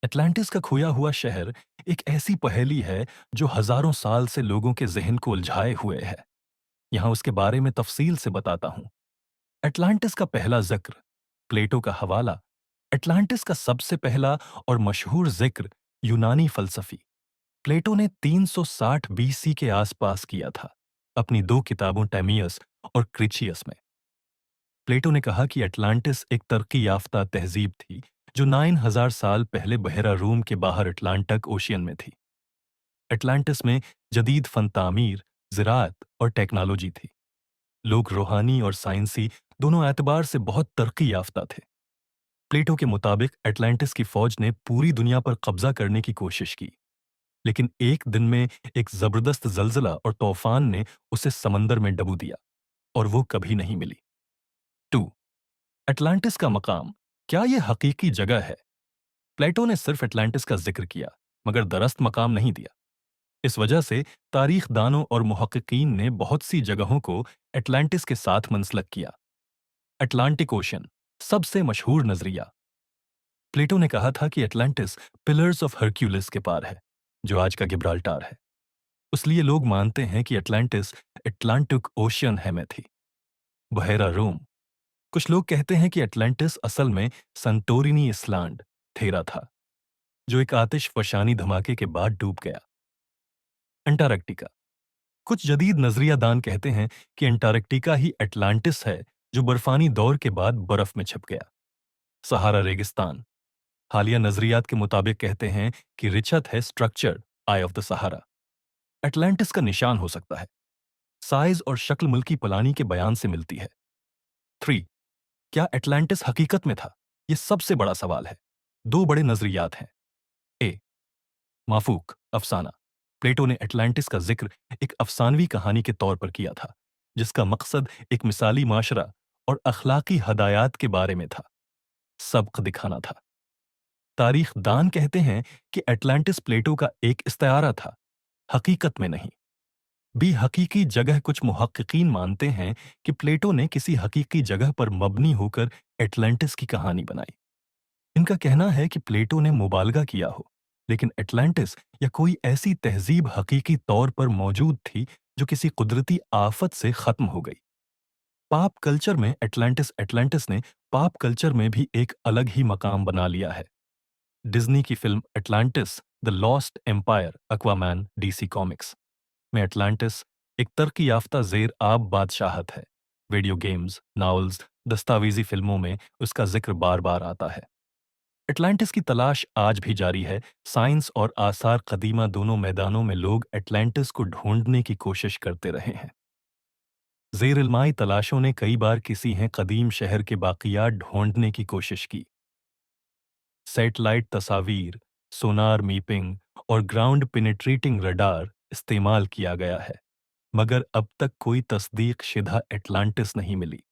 Atlantis का खोया हुआ शहर एक ऐसी पहेली है जो हजारों साल से लोगों के जहन को उलझाए हुए है। यहां उसके बारे में तफसील से बताता हूं। एटलांटिस का पहला जिक्र, प्लेटो का हवाला। एटलांटिस का सबसे पहला और मशहूर जिक्र यूनानी फलसफी प्लेटो ने 360 बीसी के आसपास किया था, अपनी दो किताबों टाइमियस और क्रिचियस में। प्लेटो ने कहा कि एटलांटिस एक तरक्की याफ्ता तहजीब थी जो 9000 साल पहले बहरा रूम के बाहर अटलांटिक ओशियन में थी। एटलांटिस में जदीद फन तामीर, ज़राअत और टेक्नोलॉजी थी। लोग रूहानी और साइंसी दोनों एतबार से बहुत तरक्की याफ्ता थे। प्लेटो के मुताबिक एटलांटिस की फौज ने पूरी दुनिया पर कब्जा करने की कोशिश की, लेकिन एक दिन में एक जबरदस्त जलजला और तूफान ने उसे समंदर में डुबो दिया और वो कभी नहीं मिली। 2. एटलांटिस का मकाम, क्या यह हकीकी जगह है? प्लेटो ने सिर्फ एटलांटिस का जिक्र किया, मगर दरस्त मकाम नहीं दिया। इस वजह से तारीख दानों और मुहक्किकीन ने बहुत सी जगहों को एटलांटिस के साथ मंसलक किया। अटलांटिक ओशन, सबसे मशहूर नजरिया। प्लेटो ने कहा था कि एटलांटिस पिलर्स ऑफ हरक्यूलिस के पार है, जो आज का गिब्राल्टार है। इसलिए लोग मानते हैं कि एटलांटिस अटलांटिक ओशियन है में थी। बहेरा रोम, कुछ लोग कहते हैं कि एटलांटिस असल में संटोरिनी इसलैंड थेरा था, जो एक आतिश फशानी धमाके के बाद डूब गया। अंटार्कटिका, कुछ जदीद नजरिया दान कहते हैं कि अंटार्कटिका ही अटलांटिस है, जो बर्फानी दौर के बाद बर्फ में छिप गया। सहारा रेगिस्तान, हालिया नजरियात के मुताबिक कहते हैं कि रिचत है structured I of the Sahara, Atlantis का निशान हो सकता है। साइज और शक्ल मुल्की पलानी के बयान से मिलती है। 3. क्या अटलांटिस हकीकत में था? यह सबसे बड़ा सवाल है। दो बड़े नजरियात हैं। ए, माफूक अफसाना, प्लेटो ने अटलांटिस का जिक्र एक अफसानवी कहानी के तौर पर किया था, जिसका मकसद एक मिसाली माशरा और अखलाकी हदायत के बारे में था, सबक दिखाना था। तारीख दान कहते हैं कि अटलांटिस प्लेटो का एक इस्तारा था, हकीकत में नहीं। भी हकीकी जगह, कुछ मुहक्किकीन मानते हैं कि प्लेटो ने किसी हकीकी जगह पर मबनी होकर एटलांटिस की कहानी बनाई। इनका कहना है कि प्लेटो ने मुबालगा किया हो, लेकिन एटलांटिस या कोई ऐसी तहजीब हकीकी तौर पर मौजूद थी जो किसी कुदरती आफत से खत्म हो गई। पाप कल्चर में एटलांटिस एटलांटिस ने पाप कल्चर में भी एक अलग ही मकाम बना लिया है। डिज्नी की film Atlantis the lost empire Aquaman DC comics में एटलांटिस एक तरक्की याफ्ता जेर आब बादशाहत है। वीडियो गेम्स, नॉवेल्स, दस्तावेजी फिल्मों में उसका जिक्र बार बार आता है। एटलांटिस की तलाश आज भी जारी है। साइंस और आसार कदीमा दोनों मैदानों में लोग एटलांटिस को ढूंढने की कोशिश करते रहे हैं। जेर इल्माई तलाशों ने कई बार किसी हैं कदीम शहर के बाकियात ढूंढने की कोशिश की। सैटेलाइट तस्वीर, सोनार मीपिंग और ग्राउंड पेनिट्रेटिंग रडार इस्तेमाल किया गया है, मगर अब तक कोई तस्दीक शिदा एटलांटिस नहीं मिली।